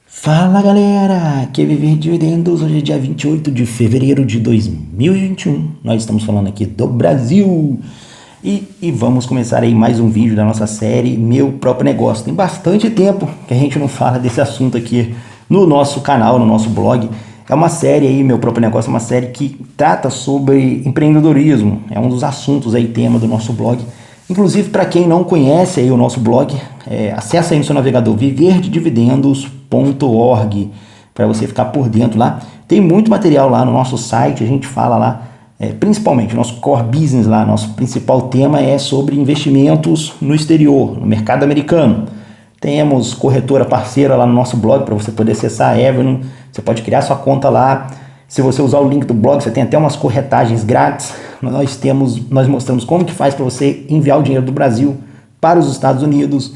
Fala galera, aqui é Viver Dividendos, hoje é dia 28 de fevereiro de 2021, nós estamos falando aqui do Brasil e vamos começar aí mais um vídeo da nossa série Meu Próprio Negócio. Tem bastante tempo que a gente não fala desse assunto aqui no nosso canal, no nosso blog. É uma série aí, Meu Próprio Negócio, é uma série que trata sobre empreendedorismo, é um dos assuntos aí, tema do nosso blog. Inclusive, para quem não conhece aí o nosso blog, acessa aí no seu navegador viverdedividendos.org para você ficar por dentro lá. Tem muito material lá no nosso site, a gente fala lá, principalmente o nosso core business lá, nosso principal tema é sobre investimentos no exterior, no mercado americano. Temos corretora parceira lá no nosso blog para você poder acessar a Everno, você pode criar sua conta lá. Se você usar o link do blog, você tem até umas corretagens grátis. Nós mostramos como que faz para você enviar o dinheiro do Brasil para os Estados Unidos,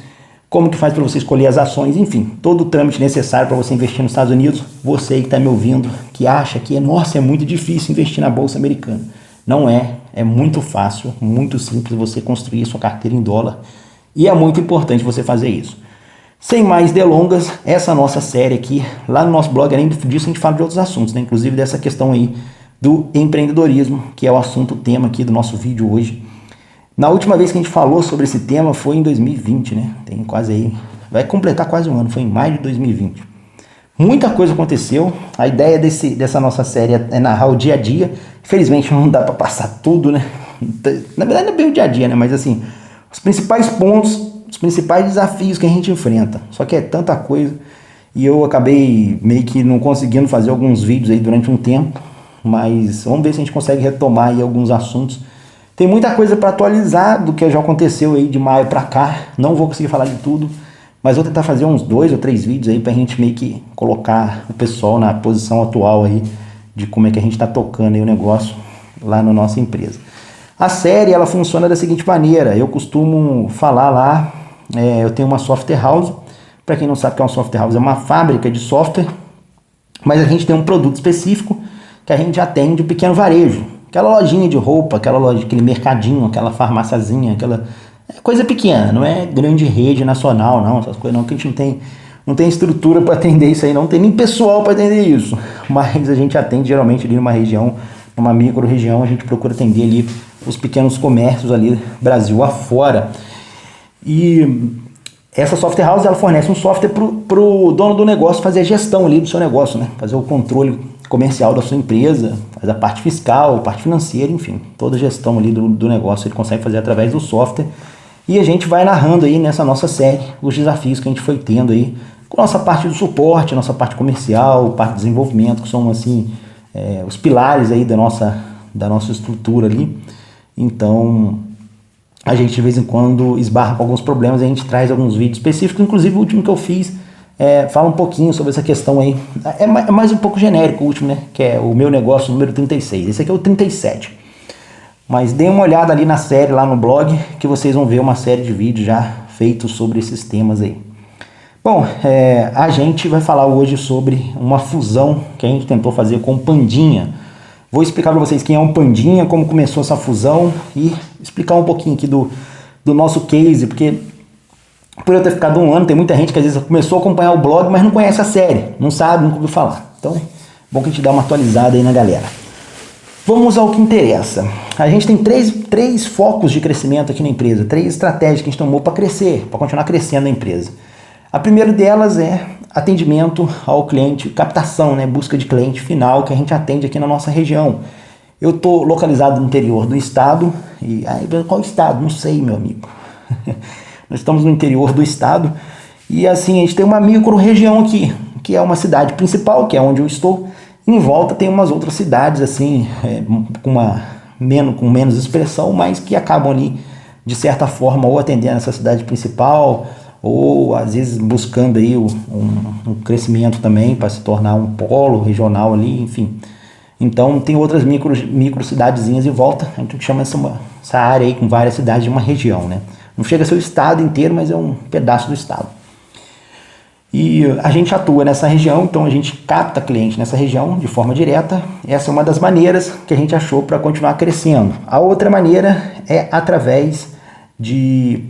como que faz para você escolher as ações, enfim, todo o trâmite necessário para você investir nos Estados Unidos. Você que está me ouvindo, que acha que nossa, é muito difícil investir na Bolsa Americana. Não é, é muito fácil, muito simples você construir sua carteira em dólar e é muito importante você fazer isso. Sem mais delongas, essa nossa série aqui, lá no nosso blog, além disso, a gente fala de outros assuntos, né? Inclusive dessa questão aí do empreendedorismo, que é o assunto, o tema aqui do nosso vídeo hoje. Na última vez que a gente falou sobre esse tema foi em 2020, né? Tem quase aí, vai completar quase um ano, foi em maio de 2020. Muita coisa aconteceu, a ideia dessa nossa série é narrar o dia a dia. Infelizmente não dá para passar tudo, né? Na verdade não é bem o dia a dia, né? Mas assim, os principais pontos, os principais desafios que a gente enfrenta. Só que é tanta coisa e eu acabei meio que não conseguindo fazer alguns vídeos aí durante um tempo, mas vamos ver se a gente consegue retomar aí alguns assuntos. Tem muita coisa para atualizar do que já aconteceu aí de maio para cá, não vou conseguir falar de tudo, mas vou tentar fazer uns 2 ou 3 vídeos aí pra gente meio que colocar o pessoal na posição atual aí de como é que a gente tá tocando aí o negócio lá na nossa empresa. A série, ela funciona da seguinte maneira, eu costumo falar lá, eu tenho uma software house. Para quem não sabe o que é uma software house, é uma fábrica de software, mas a gente tem um produto específico que a gente atende o pequeno varejo, aquela lojinha de roupa, aquela loja, aquele mercadinho, aquela farmáciazinha, aquela coisa pequena, não é grande rede nacional, não, essas coisas não, que a gente não tem estrutura para atender isso aí, não tem nem pessoal para atender isso, mas a gente atende geralmente ali numa região, numa micro região, a gente procura atender ali os pequenos comércios ali, Brasil afora. E essa software house, ela fornece um software para o dono do negócio fazer a gestão ali do seu negócio, né? Fazer o controle comercial da sua empresa, faz a parte fiscal, a parte financeira, enfim, toda a gestão ali do negócio ele consegue fazer através do software. E a gente vai narrando aí nessa nossa série os desafios que a gente foi tendo aí com a nossa parte do suporte, a nossa parte comercial, parte de desenvolvimento, que são assim os pilares aí da nossa estrutura ali. Então a gente de vez em quando esbarra com alguns problemas, a gente traz alguns vídeos específicos, inclusive o último que eu fiz fala um pouquinho sobre essa questão aí, é mais um pouco genérico o último, né, que é o meu negócio número 36, esse aqui é o 37, mas dê uma olhada ali na série, lá no blog, que vocês vão ver uma série de vídeos já feitos sobre esses temas aí. Bom, a gente vai falar hoje sobre uma fusão que a gente tentou fazer com o Pandinha. Vou explicar para vocês quem é um Pandinha, como começou essa fusão e explicar um pouquinho aqui do nosso case, porque por eu ter ficado um ano, tem muita gente que às vezes começou a acompanhar o blog, mas não conhece a série, não sabe, nunca ouviu falar. Então, é bom que a gente dê uma atualizada aí na galera. Vamos ao que interessa. A gente tem três focos de crescimento aqui na empresa, 3 estratégias que a gente tomou para crescer, para continuar crescendo a empresa. A primeira delas é atendimento ao cliente, captação, né, busca de cliente final que a gente atende aqui na nossa região. Eu estou localizado no interior do estado, e qual estado? Não sei, meu amigo. Nós estamos no interior do estado, e assim, a gente tem uma micro região aqui, que é uma cidade principal, que é onde eu estou. Em volta tem umas outras cidades, assim, com menos expressão, mas que acabam ali, de certa forma, ou atendendo essa cidade principal, ou às vezes buscando aí um crescimento também para se tornar um polo regional ali, enfim. Então tem outras micro cidadezinhas em volta, a gente chama essa área aí com várias cidades de uma região, né? Não chega a ser o estado inteiro, mas é um pedaço do estado. E a gente atua nessa região, então a gente capta cliente nessa região de forma direta. Essa é uma das maneiras que a gente achou para continuar crescendo. A outra maneira é através de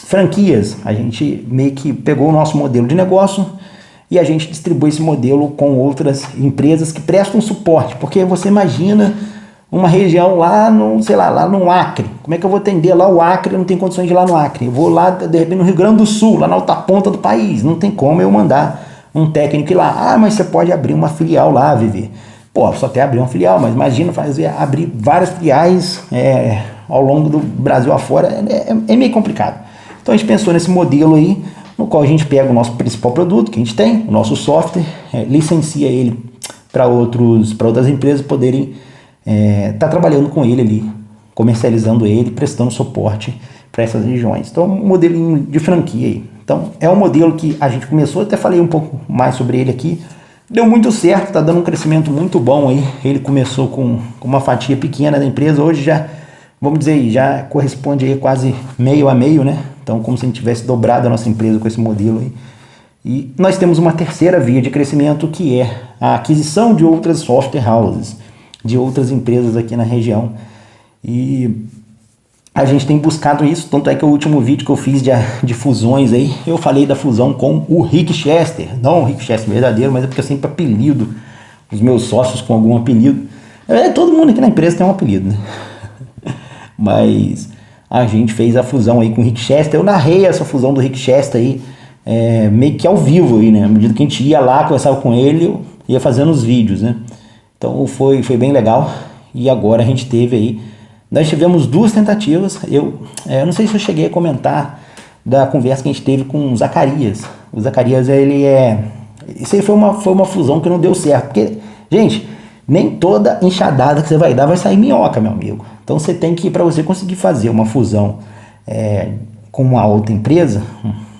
franquias. A gente meio que pegou o nosso modelo de negócio e a gente distribui esse modelo com outras empresas que prestam suporte, porque você imagina uma região lá no, sei lá no Acre, como é que eu vou atender lá o Acre? Eu não tenho condições de ir lá no Acre, eu vou lá de repente no Rio Grande do Sul, lá na outra ponta do país, não tem como eu mandar um técnico ir lá. Mas você pode abrir uma filial lá, Vivi. Pô, só até abrir uma filial, mas imagina abrir várias filiais ao longo do Brasil afora, é meio complicado. Então a gente pensou nesse modelo aí, no qual a gente pega o nosso principal produto que a gente tem, o nosso software, licencia ele para outras empresas poderem estar trabalhando com ele ali, comercializando ele, prestando suporte para essas regiões. Então, um modelinho de franquia aí. Então, é um modelo que a gente começou, até falei um pouco mais sobre ele aqui, deu muito certo, está dando um crescimento muito bom aí. Ele começou com uma fatia pequena da empresa, hoje já, vamos dizer, já corresponde aí quase meio a meio, né? Então, como se a gente tivesse dobrado a nossa empresa com esse modelo aí. E nós temos uma terceira via de crescimento, que é a aquisição de outras software houses, de outras empresas aqui na região. E a gente tem buscado isso, tanto é que o último vídeo que eu fiz de fusões aí, eu falei da fusão com o Rick Chester, não o Rick Chester verdadeiro, mas é porque eu sempre apelido os meus sócios com algum apelido. Todo mundo aqui na empresa tem um apelido, né? Mas a gente fez a fusão aí com o Rick Chester, eu narrei essa fusão do Rick Chester aí, meio que ao vivo aí, né? À medida que a gente ia lá, conversava com ele, eu ia fazendo os vídeos, né? Então foi bem legal. E agora a gente teve aí, nós tivemos 2 tentativas. Eu não sei se eu cheguei a comentar da conversa que a gente teve com o Zacarias. O Zacarias, isso aí foi uma fusão que não deu certo, porque, gente, nem toda enxadada que você vai dar vai sair minhoca, meu amigo. Então você tem que, para você conseguir fazer uma fusão com uma outra empresa,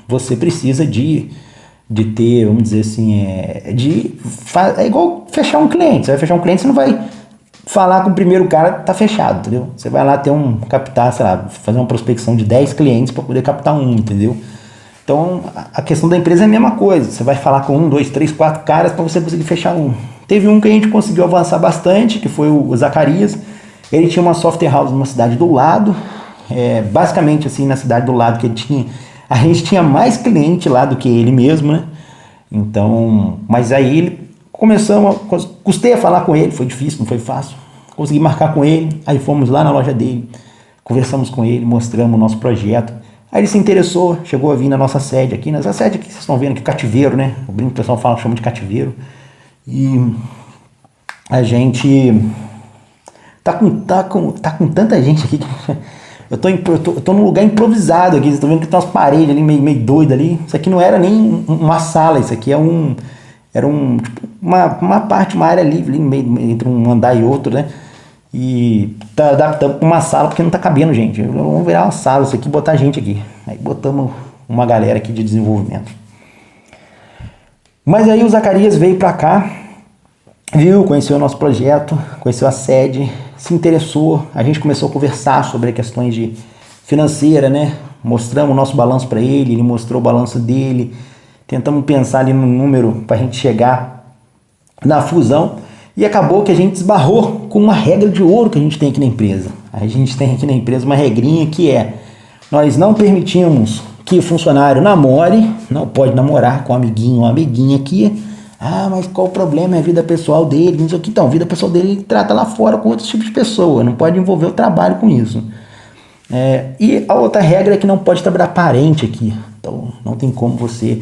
você precisa de ter, vamos dizer assim, é igual fechar um cliente. Você vai fechar um cliente, você não vai falar com o primeiro cara, tá fechado, entendeu? Você vai lá captar, sei lá, fazer uma prospecção de 10 clientes para poder captar um, entendeu? Então, a questão da empresa é a mesma coisa. Você vai falar com 1, 2, 3, 4 caras para você conseguir fechar um. Teve um que a gente conseguiu avançar bastante, que foi o Zacarias. Ele tinha uma software house numa cidade do lado, basicamente assim, na cidade do lado que ele tinha, a gente tinha mais cliente lá do que ele mesmo, né? Então, mas aí custei a falar com ele, foi difícil, não foi fácil. Consegui marcar com ele, aí fomos lá na loja dele, conversamos com ele, mostramos o nosso projeto. Aí ele se interessou, chegou a vir na nossa sede aqui, nessa sede aqui, vocês estão vendo aqui, Cativeiro, né? O brinco que o pessoal chama de Cativeiro. E a gente tá com tanta gente aqui que eu tô num lugar improvisado aqui. Vocês estão vendo que tem umas paredes ali meio doidas ali. Isso aqui não era nem uma sala, isso aqui era tipo, uma área livre ali, meio entre um andar e outro, né? E tá adaptando para uma sala porque não tá cabendo gente. Vamos virar uma sala isso aqui e botar gente aqui. Aí botamos uma galera aqui de desenvolvimento. Mas aí o Zacarias veio para cá, conheceu o nosso projeto, conheceu a sede, se interessou. A gente começou a conversar sobre questões de financeira, né? Mostramos o nosso balanço para ele, ele mostrou o balanço dele. Tentamos pensar ali no número para a gente chegar na fusão. E acabou que a gente esbarrou com uma regra de ouro que a gente tem aqui na empresa. A gente tem aqui na empresa uma regrinha que nós não permitimos que o funcionário namore, não pode namorar com um amiguinho ou amiguinha aqui. Mas qual o problema? É a vida pessoal dele, não sei o que. Então, a vida pessoal dele ele trata lá fora com outros tipos de pessoa, não pode envolver o trabalho com isso. E a outra regra é que não pode trabalhar parente aqui. Então, não tem como você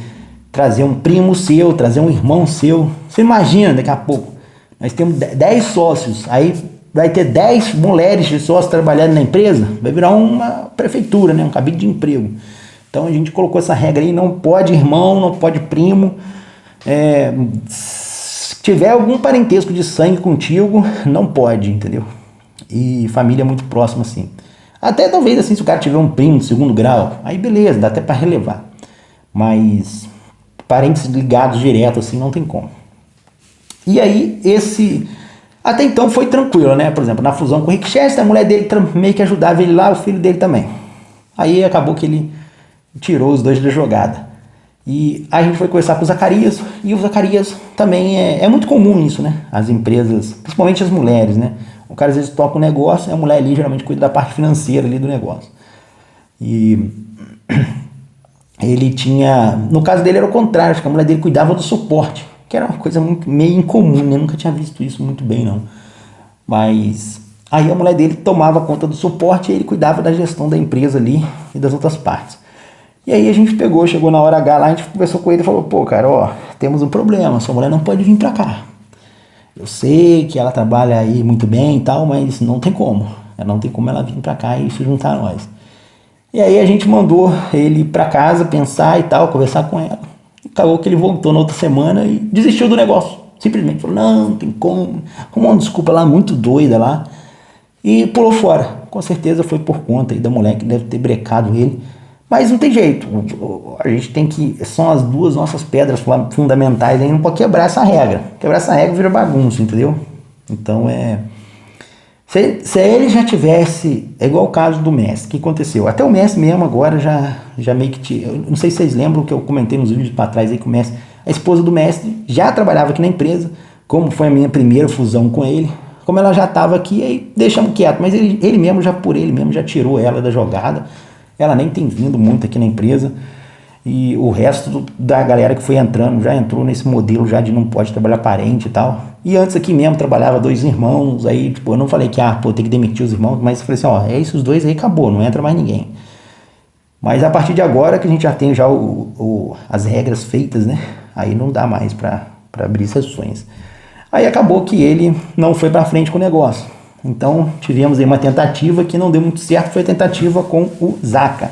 trazer um primo seu, trazer um irmão seu. Você imagina, daqui a pouco, nós temos 10 sócios, aí vai ter 10 mulheres de sócios trabalhando na empresa, vai virar uma prefeitura, né? Um cabide de emprego. Então a gente colocou essa regra aí, não pode irmão, não pode primo. Se tiver algum parentesco de sangue contigo, não pode, entendeu? E família muito próxima, assim. Até talvez assim, se o cara tiver um primo de 2º grau, aí beleza, dá até para relevar. Mas parentes ligados direto, assim, não tem como. E aí, até então foi tranquilo, né? Por exemplo, na fusão com o Rick Chester, a mulher dele meio que ajudava ele lá, o filho dele também. Aí acabou que ele tirou os 2 da jogada. E a gente foi conversar com o Zacarias, e o Zacarias também é muito comum isso, né? As empresas, principalmente as mulheres, né? O cara às vezes toca um negócio, e a mulher ali geralmente cuida da parte financeira ali do negócio. E ele tinha, no caso dele era o contrário, acho que a mulher dele cuidava do suporte, que era uma coisa meio incomum, né? Eu nunca tinha visto isso muito bem não, mas aí a mulher dele tomava conta do suporte e ele cuidava da gestão da empresa ali e das outras partes. E aí a gente chegou na hora H lá, a gente conversou com ele e falou, pô cara, ó, temos um problema, sua mulher não pode vir pra cá. Eu sei que ela trabalha aí muito bem e tal, mas não tem como. Não tem como ela vir pra cá e se juntar a nós. E aí a gente mandou ele pra casa pensar e tal, conversar com ela. E acabou que ele voltou na outra semana e desistiu do negócio. Simplesmente falou, não tem como. Arrumou uma desculpa lá muito doida lá. E pulou fora. Com certeza foi por conta aí da mulher que deve ter brecado ele. Mas não tem jeito. A gente tem que... São as duas nossas pedras fundamentais aí. Não pode quebrar essa regra. Quebrar essa regra vira bagunça, entendeu? Então Se ele já tivesse... É igual o caso do Messi. O que aconteceu? Até o Messi mesmo agora já meio que... Eu não sei se vocês lembram que eu comentei nos vídeos para trás aí com o Messi. A esposa do Messi já trabalhava aqui na empresa. Como foi a minha primeira fusão com ele. Como ela já estava aqui, aí deixamos quieto. Mas ele mesmo já tirou ela da jogada. Ela nem tem vindo muito aqui na empresa. E o resto da galera que foi entrando já entrou nesse modelo já de não pode trabalhar parente e tal. E antes aqui mesmo trabalhava 2 irmãos. Aí tipo, eu não falei que tem que demitir os irmãos, mas eu falei assim, ó, é esses 2 aí, acabou, não entra mais ninguém. Mas a partir de agora que a gente já tem já as regras feitas, né? Aí não dá mais para abrir sessões. Aí acabou que ele não foi para frente com o negócio. Então tivemos aí uma tentativa que não deu muito certo, foi a tentativa com o Zaca.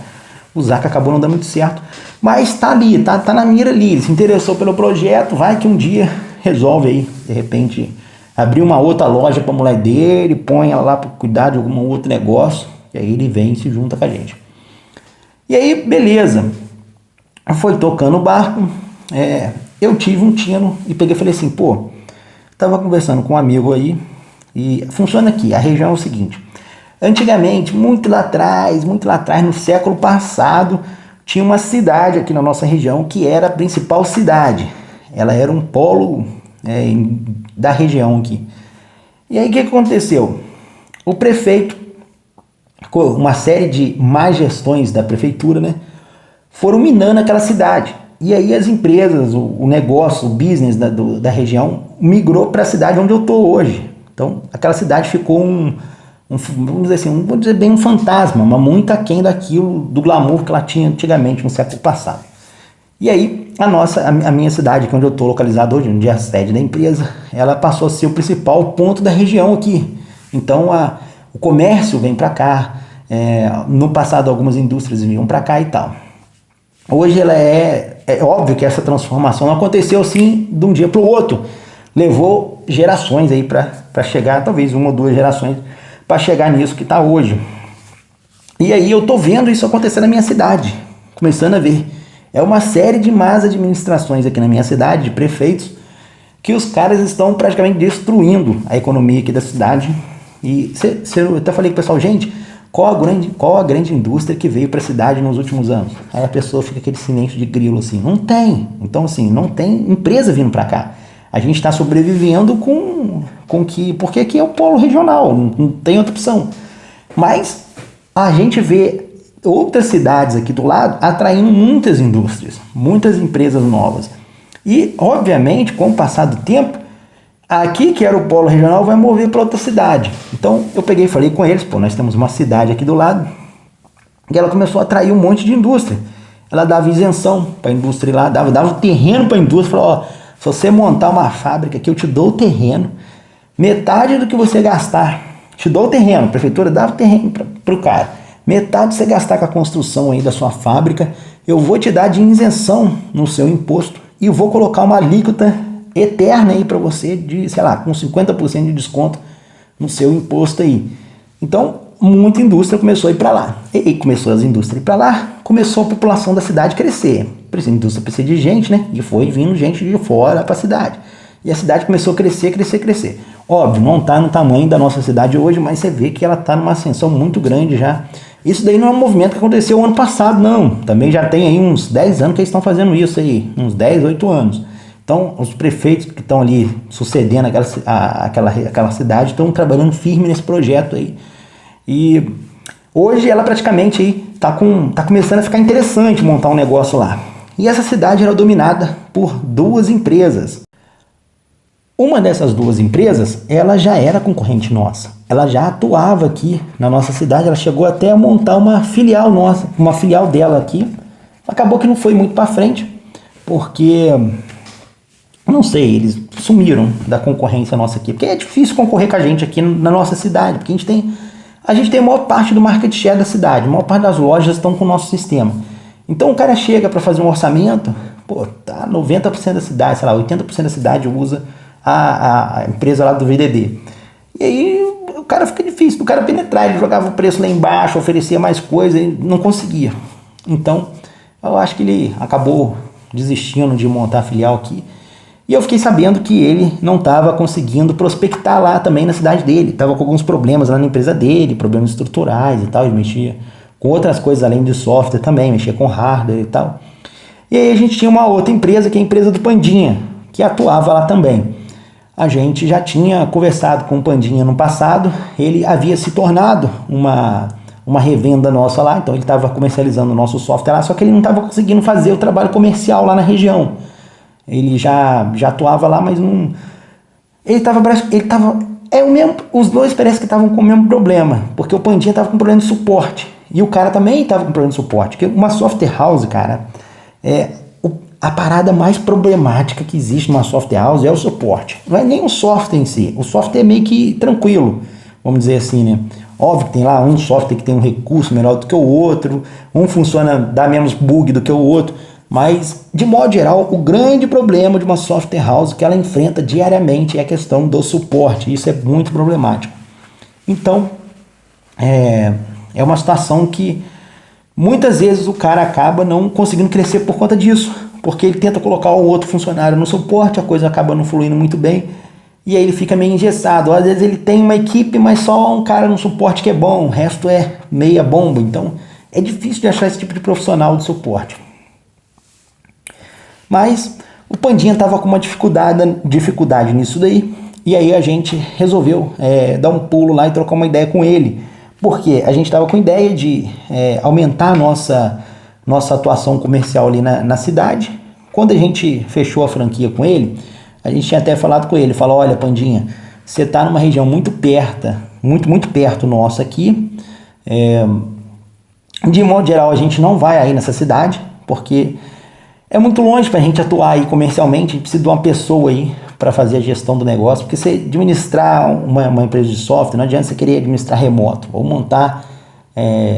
O Zaca acabou não dando muito certo, mas tá ali, tá na mira ali, ele se interessou pelo projeto, vai que um dia resolve aí, de repente, abrir uma outra loja pra mulher dele, põe ela lá para cuidar de algum outro negócio, e aí ele vem e se junta com a gente. E aí, beleza, foi tocando o barco, eu tive um tino e peguei e falei assim, pô, tava conversando com um amigo aí, e funciona aqui, a região é o seguinte, antigamente, muito lá atrás, no século passado, tinha uma cidade aqui na nossa região que era a principal cidade, ela era um polo da região aqui. E aí o que aconteceu? O prefeito, uma série de má gestões da prefeitura, né, foram minando aquela cidade. E aí as empresas, o negócio, o business da região migrou para a cidade onde eu estou hoje. Então, aquela cidade ficou vamos dizer assim, vou dizer bem um fantasma, mas muito aquém daquilo, do glamour que ela tinha antigamente, no século passado. E aí, a minha cidade, que é onde eu estou localizado hoje, onde é a sede da empresa, ela passou a ser o principal ponto da região aqui. Então, o comércio vem para cá, no passado algumas indústrias vinham para cá e tal. Hoje ela é óbvio que essa transformação não aconteceu assim de um dia para o outro. Levou gerações aí para chegar, talvez 1 ou 2 gerações, para chegar nisso que está hoje. E aí eu tô vendo isso acontecer na minha cidade, começando a ver. É uma série de más administrações aqui na minha cidade, de prefeitos, que os caras estão praticamente destruindo a economia aqui da cidade. E eu até falei com o pessoal, gente, qual a grande indústria que veio para a cidade nos últimos anos? Aí a pessoa fica aquele silêncio de grilo assim, não tem. Então assim, não tem empresa vindo para cá. A gente está sobrevivendo porque aqui é o polo regional, não tem outra opção. Mas a gente vê outras cidades aqui do lado atraindo muitas indústrias, muitas empresas novas. E, obviamente, com o passar do tempo, aqui que era o polo regional vai mover para outra cidade. Então, eu peguei e falei com eles, nós temos uma cidade aqui do lado, e ela começou a atrair um monte de indústria. Ela dava isenção para a indústria lá, dava terreno para a indústria, falou, se você montar uma fábrica aqui, eu te dou o terreno, metade do que você gastar, te dou o terreno, a prefeitura dava o terreno para o cara, metade você gastar com a construção aí da sua fábrica, eu vou te dar de isenção no seu imposto e vou colocar uma alíquota eterna aí para você de, sei lá, com 50% de desconto no seu imposto aí. Então, muita indústria começou a ir para lá. E começou as indústrias a ir para lá, começou a população da cidade crescer. A indústria precisa de gente, né? E foi vindo gente de fora para a cidade. E a cidade começou a crescer. Óbvio, não está no tamanho da nossa cidade hoje, mas você vê que ela está numa ascensão muito grande já. Isso daí não é um movimento que aconteceu ano passado, não. Também já tem aí uns 10 anos que eles estão fazendo isso aí. Uns 10, 8 anos. Então, os prefeitos que estão ali sucedendo aquela cidade estão trabalhando firme nesse projeto aí. E Hoje ela praticamente aí tá começando a ficar interessante montar um negócio lá. E essa cidade era dominada por duas empresas. Uma dessas duas empresas, ela já era concorrente nossa. Ela já atuava aqui na nossa cidade, ela chegou até a montar uma filial nossa, uma filial dela aqui. Acabou que não foi muito para frente, porque, não sei, eles sumiram da concorrência nossa aqui. Porque é difícil concorrer com a gente aqui na nossa cidade, porque a gente tem a maior parte do market share da cidade, a maior parte das lojas estão com o nosso sistema. Então o cara chega para fazer um orçamento, pô, tá 90% da cidade, sei lá, 80% da cidade usa a empresa lá do VDD. E aí o cara fica difícil do cara penetrar, ele jogava o preço lá embaixo, oferecia mais coisa e não conseguia. Então eu acho que ele acabou desistindo de montar a filial aqui. E eu fiquei sabendo que ele não estava conseguindo prospectar lá também na cidade dele. Estava com alguns problemas lá na empresa dele, problemas estruturais e tal. Ele mexia com outras coisas além de software também, mexia com hardware e tal. E aí a gente tinha uma outra empresa, que é a empresa do Pandinha, que atuava lá também. A gente já tinha conversado com o Pandinha no passado, ele havia se tornado uma revenda nossa lá, então ele estava comercializando o nosso software lá, só que ele não estava conseguindo fazer o trabalho comercial lá na região. Ele já atuava lá, mas não... Os dois parece que estavam com o mesmo problema, porque o Pandinha estava com problema de suporte, e o cara também estava com problema de suporte, porque uma software house, cara, a parada mais problemática que existe numa software house é o suporte. Não é nem o software em si. O software é meio que tranquilo, vamos dizer assim, né? Óbvio que tem lá um software que tem um recurso melhor do que o outro, um funciona, dá menos bug do que o outro, mas, de modo geral, o grande problema de uma software house que ela enfrenta diariamente é a questão do suporte. Isso é muito problemático. Então, é uma situação que muitas vezes o cara acaba não conseguindo crescer por conta disso, porque ele tenta colocar um outro funcionário no suporte, a coisa acaba não fluindo muito bem, e aí ele fica meio engessado. Às vezes ele tem uma equipe, mas só um cara no suporte que é bom, o resto é meia bomba, então é difícil de achar esse tipo de profissional de suporte. Mas o Pandinha estava com uma dificuldade nisso daí, e aí a gente resolveu dar um pulo lá e trocar uma ideia com ele, porque a gente estava com a ideia de aumentar a nossa atuação comercial ali na cidade. Quando a gente fechou a franquia com ele, a gente tinha até falado com ele, falou: olha, Pandinha, você está numa região muito perto nossa aqui, de modo geral a gente não vai aí nessa cidade, porque é muito longe para a gente atuar aí comercialmente, a gente precisa de uma pessoa aí para fazer a gestão do negócio, porque você administrar uma empresa de software, não adianta você querer administrar remoto, ou montar,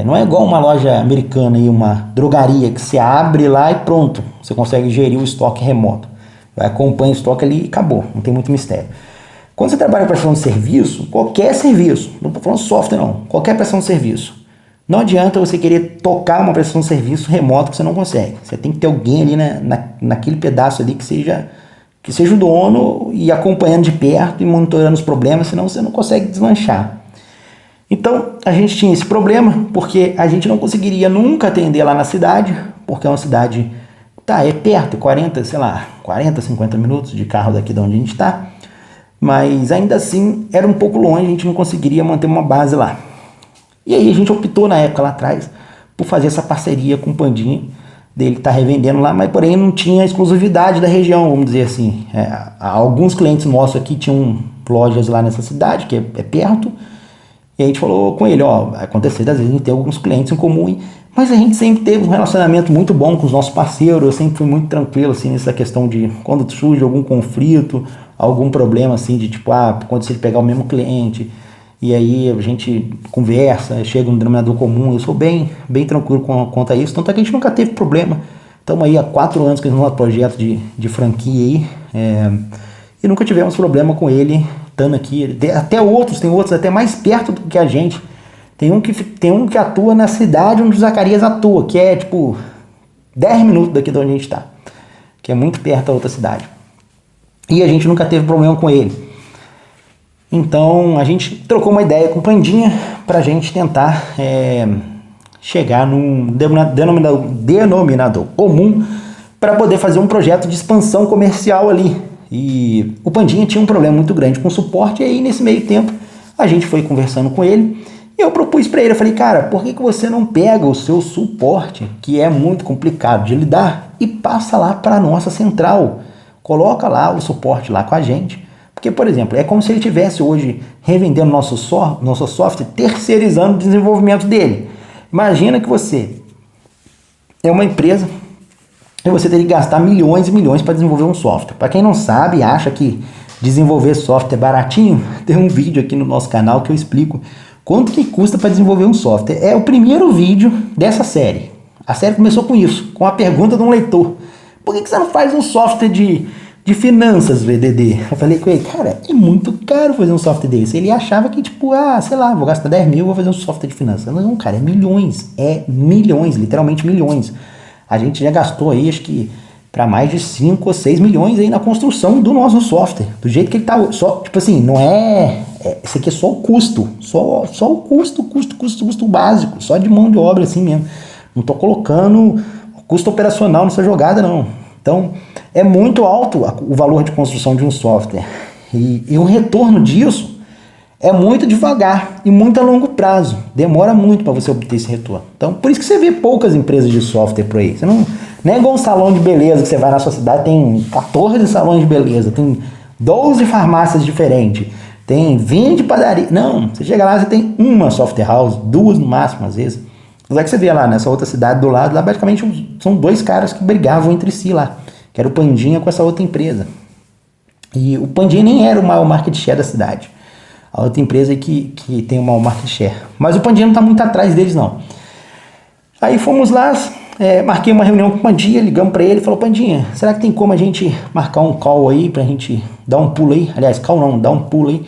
não é igual uma loja americana e uma drogaria, que você abre lá e pronto, você consegue gerir o estoque remoto, acompanha o estoque ali e acabou, não tem muito mistério. Quando você trabalha com prestação de serviço, qualquer serviço, não estou falando software não, qualquer prestação de serviço, não adianta você querer tocar uma prestação de serviço remoto que você não consegue. Você tem que ter alguém ali naquele pedaço ali que seja o dono e acompanhando de perto e monitorando os problemas, senão você não consegue deslanchar. Então, a gente tinha esse problema, porque a gente não conseguiria nunca atender lá na cidade, porque é uma cidade, é perto, 40, 50 minutos de carro daqui de onde a gente está, mas ainda assim era um pouco longe, a gente não conseguiria manter uma base lá. E aí a gente optou na época lá atrás por fazer essa parceria com o Pandinha, dele estar revendendo lá, mas porém não tinha exclusividade da região, vamos dizer assim. Alguns clientes nossos aqui tinham lojas lá nessa cidade, que é perto, e a gente falou com ele, vai acontecer às vezes a gente ter alguns clientes em comum, mas a gente sempre teve um relacionamento muito bom com os nossos parceiros, eu sempre fui muito tranquilo assim, nessa questão de quando surge algum conflito, algum problema assim, de quando você pegar o mesmo cliente, e aí a gente conversa, chega um denominador comum, eu sou bem tranquilo quanto a isso, tanto é que a gente nunca teve problema. Estamos aí há 4 anos com esse nosso projeto de franquia aí, e nunca tivemos problema com ele estando aqui. Tem outros até mais perto do que a gente. Tem um que atua na cidade onde o Zacarias atua, que é 10 minutos daqui de onde a gente está, que é muito perto da outra cidade. E a gente nunca teve problema com ele. Então a gente trocou uma ideia com o Pandinha para a gente tentar chegar num denominador comum para poder fazer um projeto de expansão comercial ali. E o Pandinha tinha um problema muito grande com o suporte, e aí nesse meio tempo a gente foi conversando com ele E eu propus para ele, eu falei, cara, por que você não pega o seu suporte, que é muito complicado de lidar, e passa lá para a nossa central? Coloca lá o suporte lá com a gente. Porque, por exemplo, é como se ele estivesse hoje revendendo nosso software, terceirizando o desenvolvimento dele. Imagina que você é uma empresa e você teria que gastar milhões e milhões para desenvolver um software. Para quem não sabe, acha que desenvolver software é baratinho, tem um vídeo aqui no nosso canal que eu explico quanto que custa para desenvolver um software. É o primeiro vídeo dessa série. A série começou com isso, com a pergunta de um leitor. Por que você não faz um software de finanças, VDD? Eu falei com ele, cara, é muito caro fazer um software desse. Ele achava que, tipo, sei lá, vou gastar 10 mil, vou fazer um software de finanças. Não, cara, é milhões, literalmente milhões. A gente já gastou aí, acho que, para mais de 5 ou 6 milhões aí na construção do nosso software. Do jeito que ele tá, só, tipo assim, não isso aqui é só o custo, só o custo básico, só de mão de obra assim mesmo. Não tô colocando custo operacional nessa jogada, não. Então, é muito alto o valor de construção de um software. E o retorno disso é muito devagar e muito a longo prazo. Demora muito para você obter esse retorno. Então, por isso que você vê poucas empresas de software por aí. Você não é igual um salão de beleza que você vai na sua cidade, tem 14 salões de beleza, tem 12 farmácias diferentes, tem 20 padarias. Não, você chega lá, você tem uma software house, 2 no máximo, às vezes. Mas é que você vê lá nessa outra cidade do lado, lá basicamente são 2 caras que brigavam entre si lá, que era o Pandinha com essa outra empresa. E o Pandinha nem era o maior market share da cidade. A outra empresa que tem o maior market share. Mas o Pandinha não está muito atrás deles, não. Aí fomos lá, marquei uma reunião com o Pandinha, ligamos para ele e falou, Pandinha, será que tem como a gente marcar um call aí pra gente dar um pulo aí? Aliás, call não, dar um pulo aí.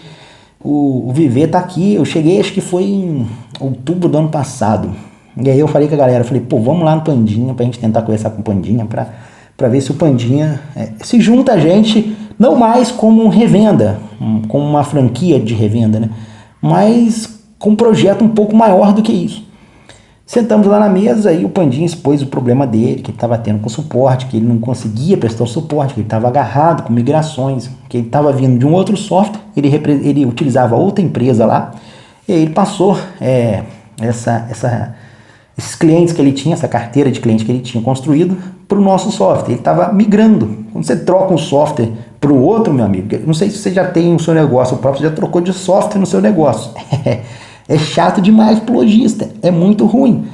O Viver tá aqui, eu cheguei, acho que foi em outubro do ano passado. E aí eu falei com a galera, falei, pô, vamos lá no Pandinha pra gente tentar conversar com o Pandinha pra ver se o Pandinha se junta a gente, não mais como revenda, como uma franquia de revenda, né? Mas com um projeto um pouco maior do que isso. Sentamos lá na mesa e o Pandinha expôs o problema dele, que ele estava tendo com suporte, que ele não conseguia prestar o suporte, que ele estava agarrado com migrações, que ele estava vindo de um outro software, ele utilizava outra empresa lá, e aí ele passou esses clientes que ele tinha, essa carteira de clientes que ele tinha construído, para o nosso software. Ele estava migrando. Quando você troca um software para o outro, meu amigo, não sei se você já tem o seu negócio próprio, você já trocou de software no seu negócio. É chato demais pro lojista, é muito ruim.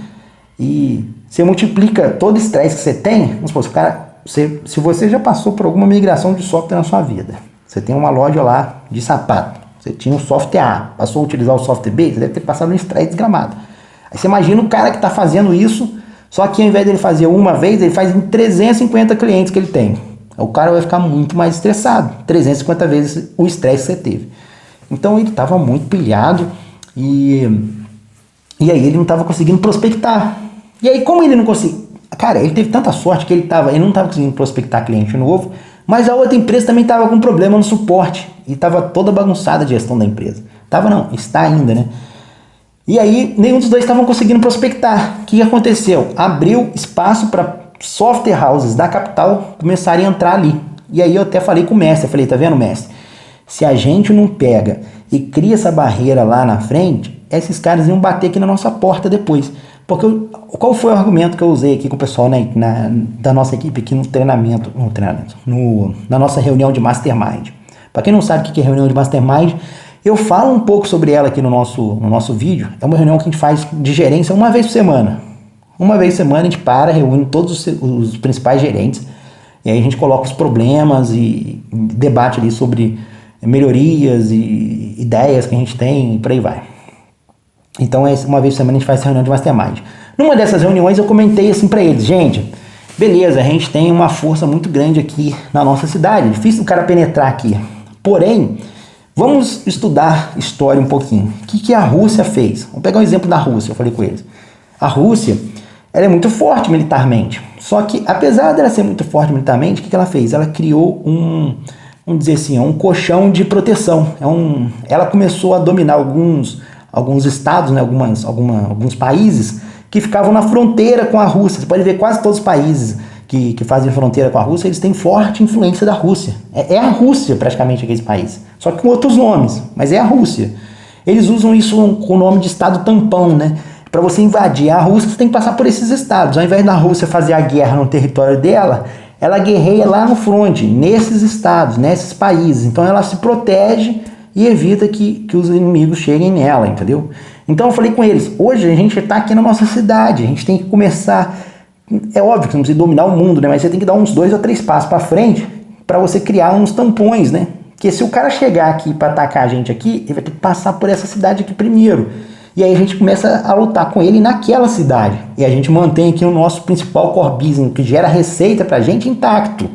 E você multiplica todo o estresse que você tem, vamos supor, se você já passou por alguma migração de software na sua vida, você tem uma loja lá de sapato, você tinha um software A, passou a utilizar o software B, você deve ter passado um estresse desgramado. Aí você imagina o cara que está fazendo isso, só que ao invés dele fazer uma vez, ele faz em 350 clientes que ele tem. O cara vai ficar muito mais estressado, 350 vezes o estresse que você teve. Então ele estava muito pilhado e aí ele não estava conseguindo prospectar. E aí como ele não conseguia... Cara, ele teve tanta sorte que ele não estava conseguindo prospectar cliente novo, mas a outra empresa também estava com problema no suporte e estava toda bagunçada a gestão da empresa. Está ainda, né? E aí, nenhum dos dois estavam conseguindo prospectar. O que aconteceu? Abriu espaço para software houses da capital começarem a entrar ali. E aí eu até falei com o mestre, falei, tá vendo, mestre? Se a gente não pega e cria essa barreira lá na frente, esses caras iam bater aqui na nossa porta depois. Porque qual foi o argumento que eu usei aqui com o pessoal da nossa equipe aqui na nossa reunião de Mastermind? Para quem não sabe o que é reunião de Mastermind, eu falo um pouco sobre ela aqui no nosso vídeo. É uma reunião que a gente faz de gerência uma vez por semana. Uma vez por semana a gente reúne todos os principais gerentes, e aí a gente coloca os problemas e debate ali sobre melhorias e ideias que a gente tem e por aí vai. Então uma vez por semana a gente faz essa reunião de Mastermind. Numa dessas reuniões eu comentei assim para eles, gente, beleza, a gente tem uma força muito grande aqui na nossa cidade, é difícil o cara penetrar aqui, porém, vamos estudar história um pouquinho. O que a Rússia fez? Vamos pegar um exemplo da Rússia, eu falei com eles. A Rússia, ela é muito forte militarmente, só que apesar dela ser muito forte militarmente, o que ela fez? Ela criou vamos dizer assim, um colchão de proteção. Ela começou a dominar alguns estados, né, alguns países que ficavam na fronteira com a Rússia. Você pode ver quase todos os países que fazem fronteira com a Rússia, eles têm forte influência da Rússia. É a Rússia praticamente aquele país, só que com outros nomes, mas é a Rússia. Eles usam isso com o nome de estado tampão, né? Para você invadir a Rússia, você tem que passar por esses estados. Ao invés da Rússia fazer a guerra no território dela, ela guerreia lá no fronte, nesses estados, nesses países. Então ela se protege e evita que os inimigos cheguem nela, entendeu? Então eu falei com eles, hoje a gente está aqui na nossa cidade, a gente tem que começar... É óbvio que você não precisa dominar o mundo, né? Mas você tem que dar uns 2 ou 3 passos para frente para você criar uns tampões, né? Porque se o cara chegar aqui para atacar a gente aqui, ele vai ter que passar por essa cidade aqui primeiro. E aí a gente começa a lutar com ele naquela cidade. E a gente mantém aqui o nosso principal core business, que gera receita pra gente, intacto.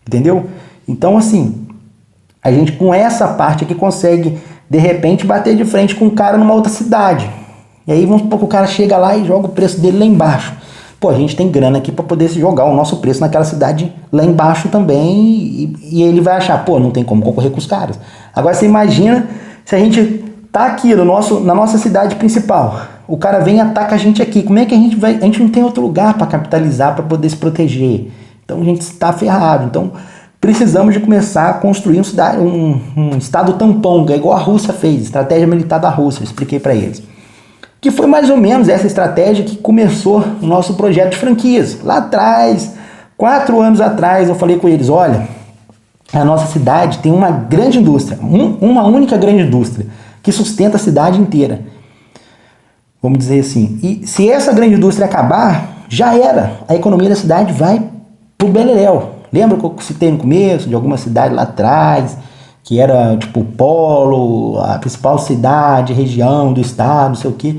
Entendeu? Então, assim, a gente com essa parte aqui consegue, de repente, bater de frente com um cara numa outra cidade. E aí vamos supor que o cara chega lá e joga o preço dele lá embaixo. Pô, a gente tem grana aqui para poder jogar o nosso preço naquela cidade lá embaixo também. E ele vai achar, pô, não tem como concorrer com os caras. Agora você imagina se a gente... tá aqui na nossa cidade principal. O cara vem e ataca a gente aqui. Como é que a gente vai... A gente não tem outro lugar para capitalizar, para poder se proteger. Então a gente está ferrado. Então precisamos de começar a construir um estado tampão, que é igual a Rússia fez, estratégia militar da Rússia, eu expliquei para eles. Que foi mais ou menos essa estratégia que começou o nosso projeto de franquias. Lá atrás, 4 anos atrás, eu falei com eles, olha, a nossa cidade tem uma grande indústria, uma única grande indústria, que sustenta a cidade inteira. Vamos dizer assim. E se essa grande indústria acabar, já era. A economia da cidade vai pro beleléu. Lembra que eu citei no começo de alguma cidade lá atrás, que era tipo o polo, a principal cidade, região do estado, não sei o quê.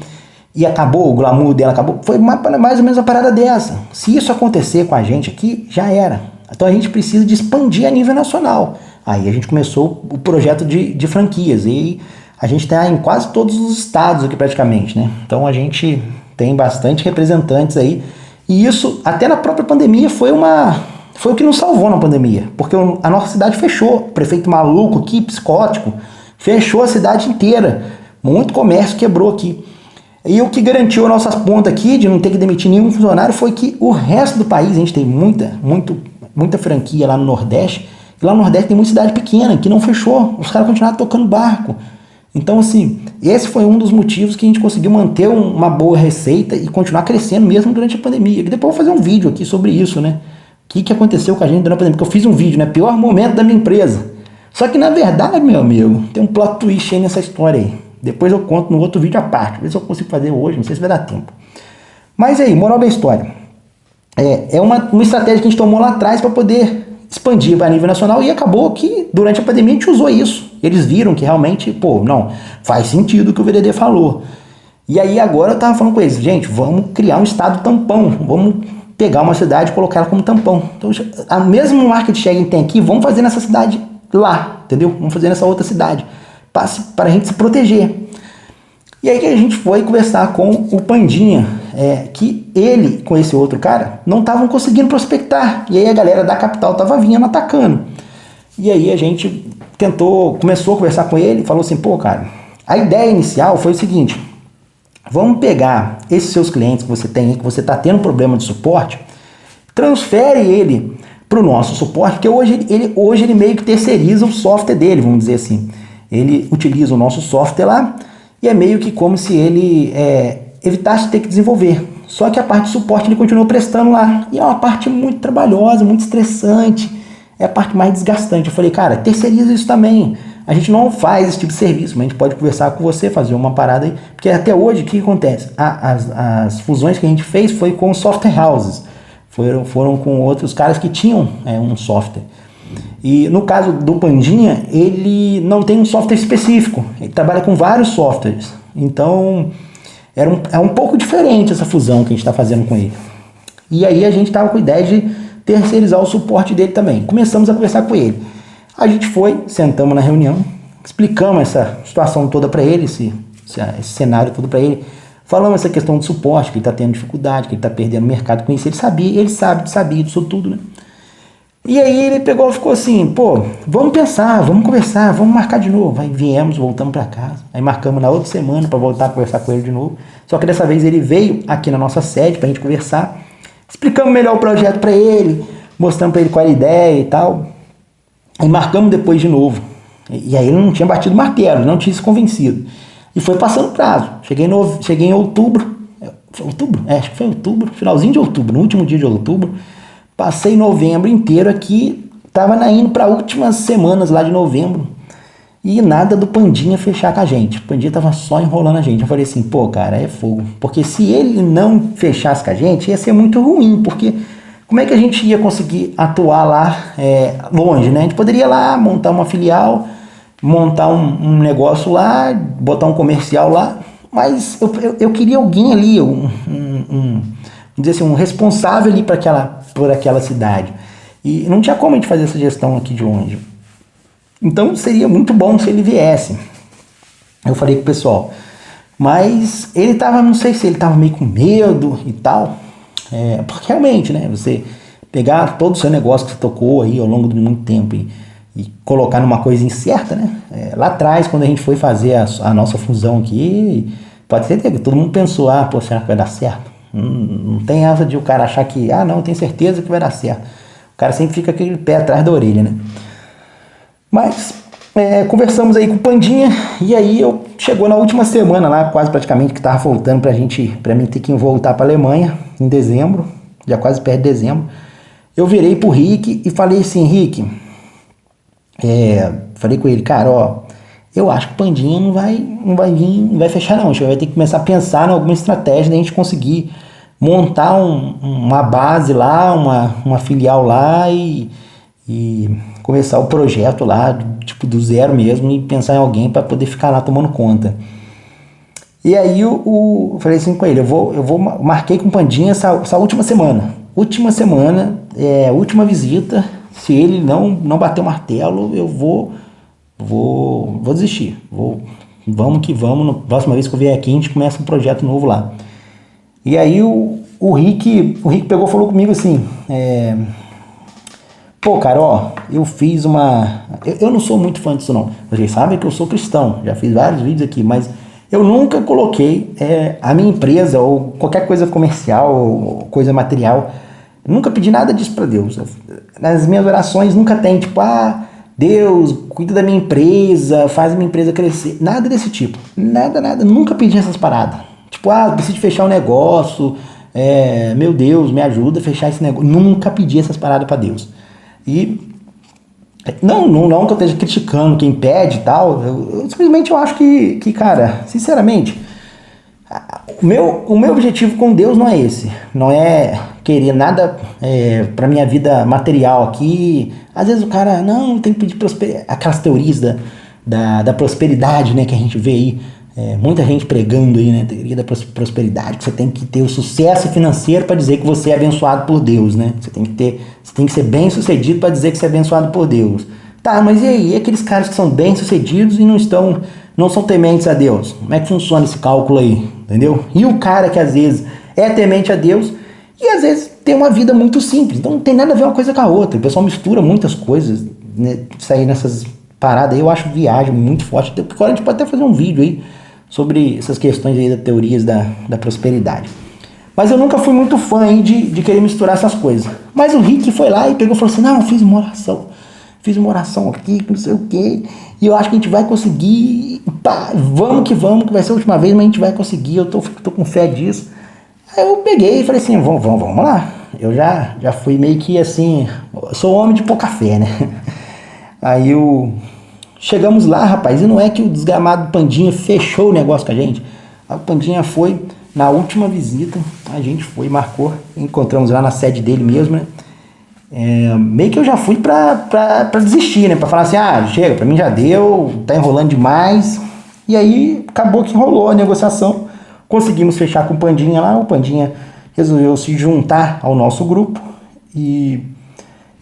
E acabou, o glamour dela acabou. Foi mais ou menos uma parada dessa. Se isso acontecer com a gente aqui, já era. Então a gente precisa de expandir a nível nacional. Aí a gente começou o projeto de franquias. E a gente está em quase todos os estados aqui praticamente, né? Então a gente tem bastante representantes aí. E isso, até na própria pandemia, foi o que nos salvou na pandemia. Porque a nossa cidade fechou. O prefeito maluco aqui, psicótico, fechou a cidade inteira. Muito comércio quebrou aqui. E o que garantiu a nossas pontas aqui, de não ter que demitir nenhum funcionário, foi que o resto do país, a gente tem muita franquia lá no Nordeste. E lá no Nordeste tem muita cidade pequena, que não fechou. Os caras continuaram tocando barco. Então, assim, esse foi um dos motivos que a gente conseguiu manter uma boa receita e continuar crescendo mesmo durante a pandemia. E depois eu vou fazer um vídeo aqui sobre isso, né? O que aconteceu com a gente durante a pandemia? Porque eu fiz um vídeo, né? Pior momento da minha empresa. Só que, na verdade, meu amigo, tem um plot twist aí nessa história aí. Depois eu conto no outro vídeo à parte. Vê se eu consigo fazer hoje, não sei se vai dar tempo. Mas aí, moral da história. É uma estratégia que a gente tomou lá atrás para poder expandir para nível nacional e acabou que durante a pandemia a gente usou isso. Eles viram que realmente, pô, não, faz sentido o que o VDD falou. E aí agora eu tava falando com eles, gente, vamos criar um estado tampão, vamos pegar uma cidade e colocar ela como tampão. Então, a mesma market share que a gente tem aqui, vamos fazer nessa cidade lá, entendeu? Vamos fazer nessa outra cidade, para a gente se proteger. E aí que a gente foi conversar com o Pandinha, que ele, com esse outro cara, não estavam conseguindo prospectar. E aí a galera da capital estava vindo atacando. E aí a gente começou a conversar com ele e falou assim, pô, cara, a ideia inicial foi o seguinte, vamos pegar esses seus clientes que você tem aí, que você está tendo problema de suporte, transfere ele para o nosso suporte, porque hoje ele meio que terceiriza o software dele, vamos dizer assim. Ele utiliza o nosso software lá e é meio que como se ele evitasse ter que desenvolver. Só que a parte de suporte ele continua prestando lá. E é uma parte muito trabalhosa, muito estressante. É a parte mais desgastante. Eu falei, cara, terceiriza isso também. A gente não faz esse tipo de serviço, mas a gente pode conversar com você, fazer uma parada aí. Porque até hoje, o que acontece? As fusões que a gente fez foi com software houses. Foram com outros caras que tinham um software. E no caso do Pandinha, ele não tem um software específico. Ele trabalha com vários softwares. Então, é um pouco diferente essa fusão que a gente está fazendo com ele. E aí a gente estava com a ideia de terceirizar o suporte dele também. Começamos a conversar com ele. A gente sentamos na reunião, explicamos essa situação toda para ele, esse cenário todo para ele. Falamos essa questão de suporte, que ele está tendo dificuldade, que ele está perdendo mercado com isso. Ele sabia disso tudo, né? E aí ele pegou e ficou assim, pô, vamos pensar, vamos conversar, vamos marcar de novo. Aí viemos, voltamos para casa. Aí marcamos na outra semana para voltar a conversar com ele de novo. Só que dessa vez ele veio aqui na nossa sede para a gente conversar. Explicamos melhor o projeto para ele, mostramos para ele qual era a ideia e tal. Aí marcamos depois de novo. E aí ele não tinha batido o martelo, não tinha se convencido. E foi passando o prazo. Cheguei em outubro. Foi outubro? Acho que foi outubro. Finalzinho de outubro, no último dia de outubro. Passei novembro inteiro aqui. Tava indo para últimas semanas lá de novembro. E nada do Pandinha fechar com a gente. O Pandinha tava só enrolando a gente. Eu falei assim, pô, cara, é fogo. Porque se ele não fechasse com a gente, ia ser muito ruim. Porque como é que a gente ia conseguir atuar lá longe, né? A gente poderia ir lá montar uma filial, montar um negócio lá, botar um comercial lá. Mas eu queria alguém ali, vamos dizer assim, um responsável ali por aquela cidade. E não tinha como a gente fazer essa gestão aqui de longe. Então seria muito bom se ele viesse. Eu falei com o pessoal. Mas ele tava, não sei se ele tava meio com medo e tal. Porque realmente, né? Você pegar todo o seu negócio que você tocou aí ao longo de muito tempo e colocar numa coisa incerta, né? Lá atrás, quando a gente foi fazer a nossa fusão aqui, pode ser que todo mundo pensou, pô, será que vai dar certo? Não tem essa de o cara achar que, não, tenho certeza que vai dar certo. O cara sempre fica com aquele pé atrás da orelha, né? Mas conversamos aí com o Pandinha e aí chegou na última semana lá, quase praticamente, que tava voltando pra mim ter que voltar pra Alemanha em dezembro, já quase perto de dezembro. Eu virei pro Rick e falei assim, Rick, falei com ele, cara, eu acho que o Pandinha não vai fechar não, a gente vai ter que começar a pensar em alguma estratégia da gente conseguir montar uma base lá, uma filial lá e começar o projeto lá, tipo, do zero mesmo, e pensar em alguém para poder ficar lá tomando conta. E aí eu falei assim com ele, marquei com o Pandinha essa última semana. Última visita. Se ele não bater o martelo, eu vou desistir. Vamos que vamos. Na próxima vez que eu vier aqui, a gente começa um projeto novo lá. E aí o Rick pegou e falou comigo assim, pô, cara, eu fiz eu não sou muito fã disso não. Vocês sabem que eu sou cristão, já fiz vários vídeos aqui, mas eu nunca coloquei a minha empresa ou qualquer coisa comercial ou coisa material, nunca pedi nada disso para Deus. Nas minhas orações nunca tem tipo, Deus, cuida da minha empresa, faz a minha empresa crescer. Nada desse tipo, nada, nunca pedi essas paradas. Tipo, preciso fechar um negócio, meu Deus, me ajuda a fechar esse negócio. Nunca pedi essas paradas para Deus. E não que eu esteja criticando quem pede e tal, eu simplesmente acho que, cara, sinceramente, o meu objetivo com Deus não é esse, não é querer nada pra minha vida material aqui. Às vezes o cara, não, tem que pedir aquelas teorias da prosperidade, né, que a gente vê aí, muita gente pregando aí, né, teoria da prosperidade, que você tem que ter o sucesso financeiro para dizer que você é abençoado por Deus, né? Você tem que ser bem sucedido para dizer que você é abençoado por Deus. Tá, mas e aí? E aqueles caras que são bem sucedidos e não são tementes a Deus? Como é que funciona esse cálculo aí? Entendeu? E o cara que às vezes é temente a Deus e às vezes tem uma vida muito simples. Então não tem nada a ver uma coisa com a outra. O pessoal mistura muitas coisas, né? Sair nessas paradas aí, eu acho viagem muito forte. Agora a gente pode até fazer um vídeo aí sobre essas questões aí das teorias da prosperidade. Mas eu nunca fui muito fã aí de querer misturar essas coisas. Mas o Rick foi lá e pegou e falou assim, não, eu fiz uma oração aqui, não sei o quê, e eu acho que a gente vai conseguir, vamos que vai ser a última vez, mas a gente vai conseguir, eu tô com fé disso. Aí eu peguei e falei assim, vamos lá. Eu já fui meio que assim, sou homem de pouca fé, né? Aí chegamos lá, rapaz, e não é que o desgramado Pandinha fechou o negócio com a gente. A Pandinha foi, na última visita, a gente foi, marcou, encontramos lá na sede dele mesmo, né? Meio que eu já fui pra desistir, né? Pra falar assim, chega, pra mim já deu, tá enrolando demais. E aí, acabou que rolou a negociação. Conseguimos fechar com o Pandinha lá, o Pandinha resolveu se juntar ao nosso grupo. E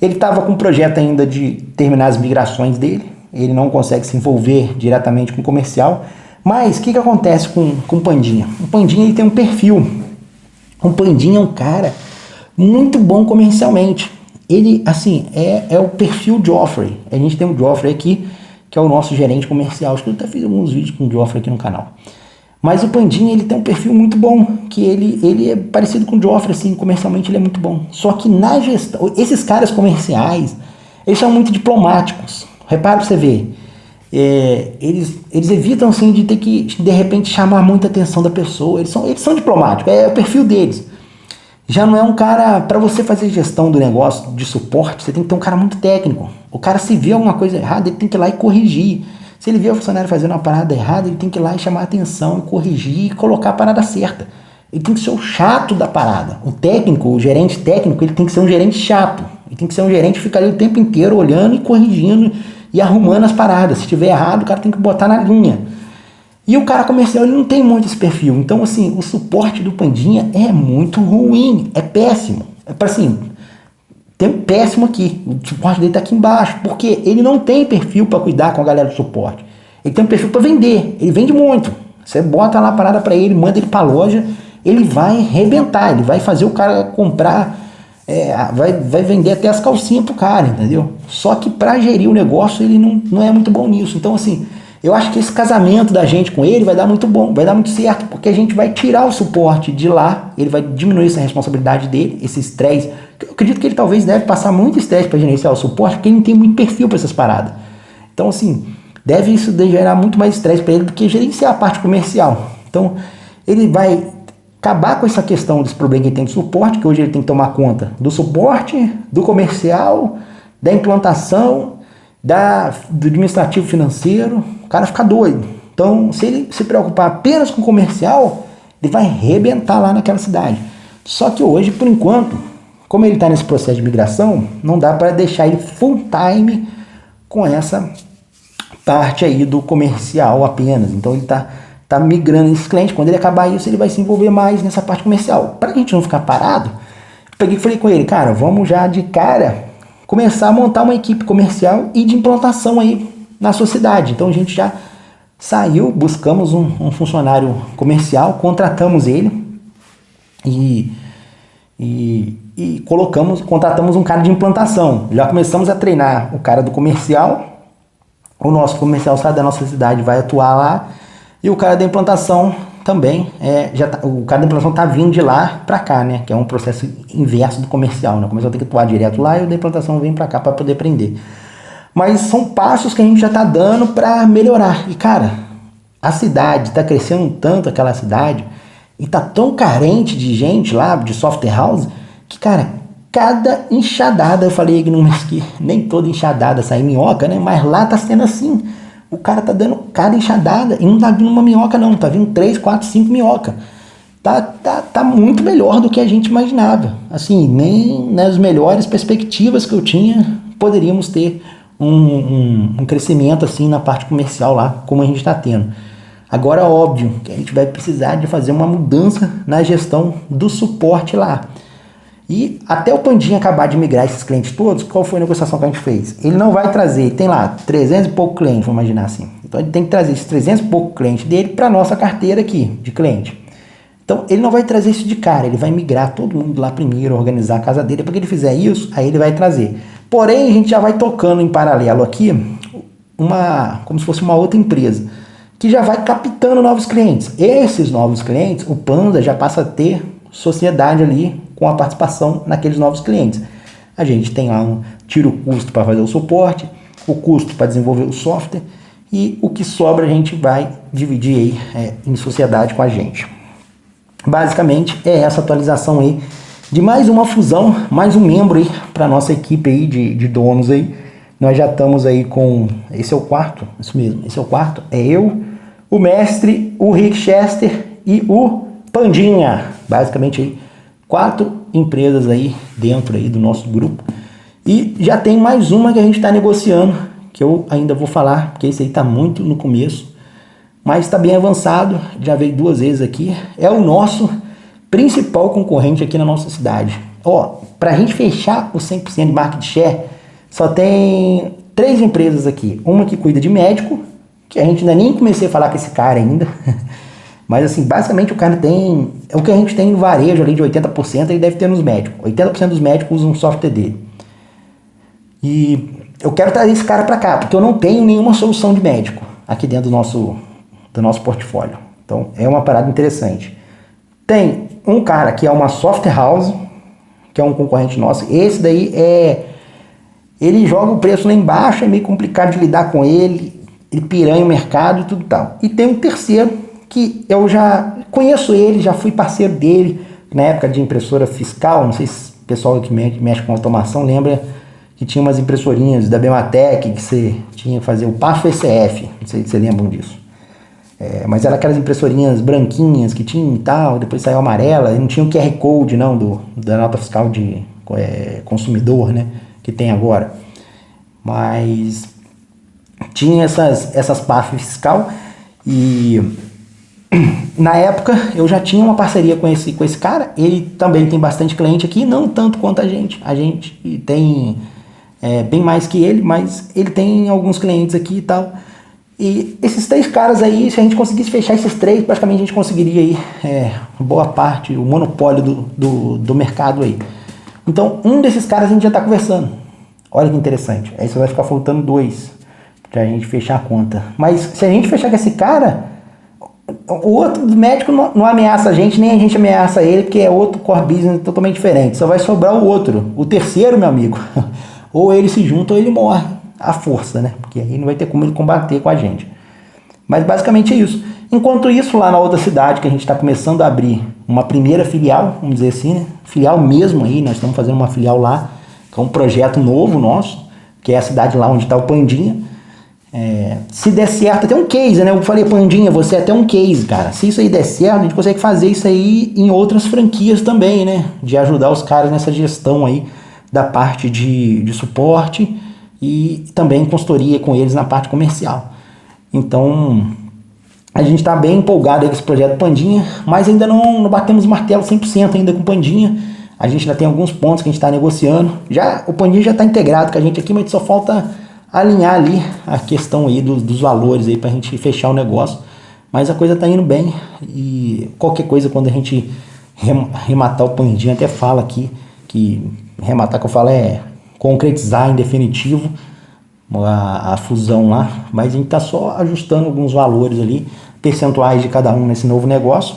ele tava com um projeto ainda de terminar as migrações dele. Ele não consegue se envolver diretamente com o comercial. Mas o que acontece com o Pandinha? O Pandinha ele tem um perfil. O Pandinha é um cara muito bom comercialmente. Ele, assim, é o perfil Joffrey. A gente tem o Joffrey aqui, que é o nosso gerente comercial. Acho que eu até fiz alguns vídeos com o Joffrey aqui no canal. Mas o Pandinha, ele tem um perfil muito bom, que ele é parecido com o Joffrey, assim, comercialmente ele é muito bom. Só que na gestão, esses caras comerciais, eles são muito diplomáticos. Repara pra você ver. Eles evitam assim de ter que, de repente, chamar muita atenção da pessoa. Eles são diplomáticos, é o perfil deles. Já não é um cara, para você fazer gestão do negócio de suporte, você tem que ter um cara muito técnico. O cara, se vê alguma coisa errada, ele tem que ir lá e corrigir. Se ele vê o funcionário fazendo uma parada errada, ele tem que ir lá e chamar a atenção, e corrigir e colocar a parada certa. Ele tem que ser o chato da parada. O técnico, o gerente técnico, ele tem que ser um gerente chato. Ele tem que ser um gerente que fica ali o tempo inteiro olhando e corrigindo e arrumando as paradas. Se tiver errado, o cara tem que botar na linha. E o cara comercial, ele não tem muito esse perfil. Então, assim, o suporte do Pandinha é muito ruim, é péssimo. É para assim, tem um péssimo aqui. O suporte dele tá aqui embaixo, porque ele não tem perfil para cuidar com a galera do suporte. Ele tem um perfil para vender, ele vende muito. Você bota lá a parada para ele, manda ele para loja, ele vai arrebentar, ele vai fazer o cara comprar, vai vender até as calcinhas pro cara, entendeu? Só que para gerir o negócio, ele não é muito bom nisso. Então, assim, eu acho que esse casamento da gente com ele vai dar muito bom, vai dar muito certo, porque a gente vai tirar o suporte de lá, ele vai diminuir essa responsabilidade dele, esse estresse. Eu acredito que ele talvez deve passar muito estresse para gerenciar o suporte, porque ele não tem muito perfil para essas paradas. Então, assim, deve isso gerar muito mais estresse para ele do que gerenciar a parte comercial. Então, ele vai acabar com essa questão desse problema que ele tem de suporte, que hoje ele tem que tomar conta do suporte, do comercial, da implantação, do administrativo financeiro. O cara fica doido. Então, se ele se preocupar apenas com o comercial, ele vai arrebentar lá naquela cidade. Só que hoje, por enquanto, como ele está nesse processo de migração, não dá para deixar ele full time com essa parte aí do comercial apenas. Então, ele está migrando esse cliente. Quando ele acabar isso, ele vai se envolver mais nessa parte comercial. Para a gente não ficar parado, eu peguei e falei com ele, cara, vamos já de cara começar a montar uma equipe comercial e de implantação aí na sua cidade. Então a gente já saiu, buscamos um funcionário comercial, contratamos ele e contratamos um cara de implantação. Já começamos a treinar o cara do comercial, o nosso comercial sai da nossa cidade, vai atuar lá, e o cara da implantação também, o cara da implantação está vindo de lá para cá, né? Que é um processo inverso do comercial, né? O comercial tem que atuar direto lá e o da implantação vem para cá para poder aprender. Mas são passos que a gente já está dando para melhorar. E, cara, a cidade está crescendo tanto, aquela cidade, e está tão carente de gente lá, de software house, que, cara, cada enxadada, eu falei que nem toda enxadada sai minhoca, né? Mas lá tá sendo assim. O cara tá dando cada enxadada e não tá vindo uma minhoca não, tá vindo 3, 4, 5 minhoca. Tá muito melhor do que a gente imaginava. Assim, nem nas melhores perspectivas que eu tinha poderíamos ter um crescimento assim na parte comercial lá, como a gente está tendo. Agora, óbvio que a gente vai precisar de fazer uma mudança na gestão do suporte lá. E até o Pandinha acabar de migrar esses clientes todos, qual foi a negociação que a gente fez? Ele não vai trazer, tem lá 300 e pouco clientes, vamos imaginar assim. Então ele tem que trazer esses 300 e pouco clientes dele para a nossa carteira aqui de cliente. Então ele não vai trazer isso de cara, ele vai migrar todo mundo lá primeiro, organizar a casa dele. Depois que ele fizer isso, aí ele vai trazer. Porém, a gente já vai tocando em paralelo aqui, como se fosse uma outra empresa, que já vai captando novos clientes. Esses novos clientes, o Panda já passa a ter sociedade ali com a participação naqueles novos clientes. A gente tem lá tira o custo para fazer o suporte, o custo para desenvolver o software e o que sobra a gente vai dividir aí, em sociedade com a gente. Basicamente é essa atualização aí de mais uma fusão, mais um membro aí para nossa equipe aí de donos aí. Nós já estamos aí com, esse é o quarto, isso mesmo, esse é o quarto, é eu, o mestre, o Rick Chester e o Pandinha. Basicamente aí 4 empresas aí dentro aí do nosso grupo. E já tem mais uma que a gente está negociando, que eu ainda vou falar, porque esse aí está muito no começo, mas está bem avançado, já veio 2 vezes aqui. É o nosso principal concorrente aqui na nossa cidade. Para a gente fechar o 100% de market share, só tem 3 empresas aqui. Uma que cuida de médico, que a gente ainda nem comecei a falar com esse cara ainda. Mas assim, basicamente o cara tem, é o que a gente tem no varejo ali de 80%, ele deve ter nos médicos. 80% dos médicos usam o software dele. E eu quero trazer esse cara para cá, porque eu não tenho nenhuma solução de médico aqui dentro do nosso portfólio. Então é uma parada interessante. Tem um cara que é uma software house, que é um concorrente nosso. Esse daí ele joga o preço lá embaixo, é meio complicado de lidar com ele. ele piranha o mercado e tudo tal. E tem um terceiro que eu já conheço ele, já fui parceiro dele na época de impressora fiscal. Não sei se o pessoal que mexe com automação lembra que tinha umas impressorinhas da Bematec que você tinha que fazer o passo ECF, não sei se vocês lembram disso. Mas era aquelas impressorinhas branquinhas que tinha e tal, depois saiu amarela, e não tinha o QR Code não, da nota fiscal de consumidor, né, que tem agora. Mas tinha essas PAF fiscal e na época eu já tinha uma parceria com esse cara. Ele também tem bastante cliente aqui, não tanto quanto a gente tem bem mais que ele, mas ele tem alguns clientes aqui e tal. E esses 3 caras aí, se a gente conseguisse fechar esses 3, praticamente a gente conseguiria aí boa parte, o monopólio do mercado aí. Então, um desses caras a gente já está conversando. Olha que interessante. Aí só vai ficar faltando 2 pra gente fechar a conta. Mas se a gente fechar com esse cara, o outro médico não ameaça a gente, nem a gente ameaça ele, porque é outro core business totalmente diferente. Só vai sobrar o outro. O terceiro, meu amigo, ou ele se junta ou ele morre à força, né? Porque aí não vai ter como ele combater com a gente. Mas basicamente é isso. Enquanto isso, lá na outra cidade, que a gente está começando a abrir uma primeira filial, vamos dizer assim, né? Filial mesmo aí, nós estamos fazendo uma filial lá, que é um projeto novo nosso, que é a cidade lá onde está o Pandinha. Se der certo, até um case, né? Eu falei, Pandinha, você é até um case, cara. Se isso aí der certo, a gente consegue fazer isso aí em outras franquias também, né? De ajudar os caras nessa gestão aí da parte de suporte e também consultoria com eles na parte comercial. Então, a gente está bem empolgado aí com esse projeto Pandinha, mas ainda não batemos martelo 100% ainda com o Pandinha. A gente ainda tem alguns pontos que a gente está negociando. O Pandinha já está integrado com a gente aqui, mas só falta alinhar ali a questão aí dos valores aí para a gente fechar o negócio. Mas a coisa está indo bem e qualquer coisa, quando a gente rematar o Pandinha, até fala aqui que rematar que eu falo é concretizar em definitivo a fusão lá, mas a gente está só ajustando alguns valores ali, percentuais de cada um nesse novo negócio.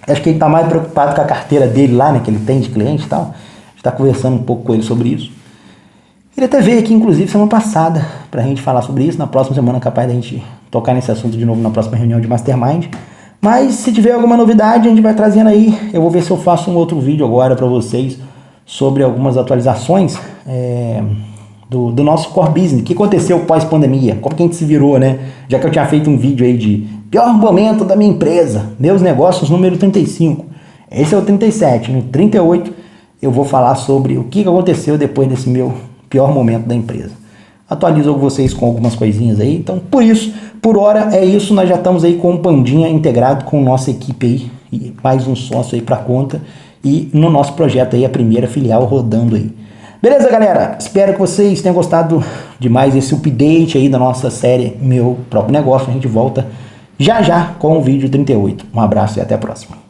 Acho que ele está mais preocupado com a carteira dele lá, né, que ele tem de cliente e tal. A gente está conversando um pouco com ele sobre isso. Ele até veio aqui, inclusive, semana passada, para a gente falar sobre isso. Na próxima semana, capaz da gente tocar nesse assunto de novo na próxima reunião de Mastermind. Mas se tiver alguma novidade, a gente vai trazendo aí. Eu vou ver se eu faço um outro vídeo agora para vocês sobre algumas atualizações do nosso core business. O que aconteceu pós-pandemia? Como que a gente se virou, né? Já que eu tinha feito um vídeo aí de pior momento da minha empresa, meus negócios, número 35. Esse é o 37. No 38 eu vou falar sobre o que aconteceu depois desse meu pior momento da empresa. Atualizo vocês com algumas coisinhas aí. Então, por hora é isso. Nós já estamos aí com o Pandinha integrado com nossa equipe aí. E mais um sócio aí para conta. E no nosso projeto aí, a primeira filial rodando aí. Beleza, galera? Espero que vocês tenham gostado de mais esse update aí da nossa série Meu Próprio Negócio. A gente volta já com o vídeo 38. Um abraço e até a próxima.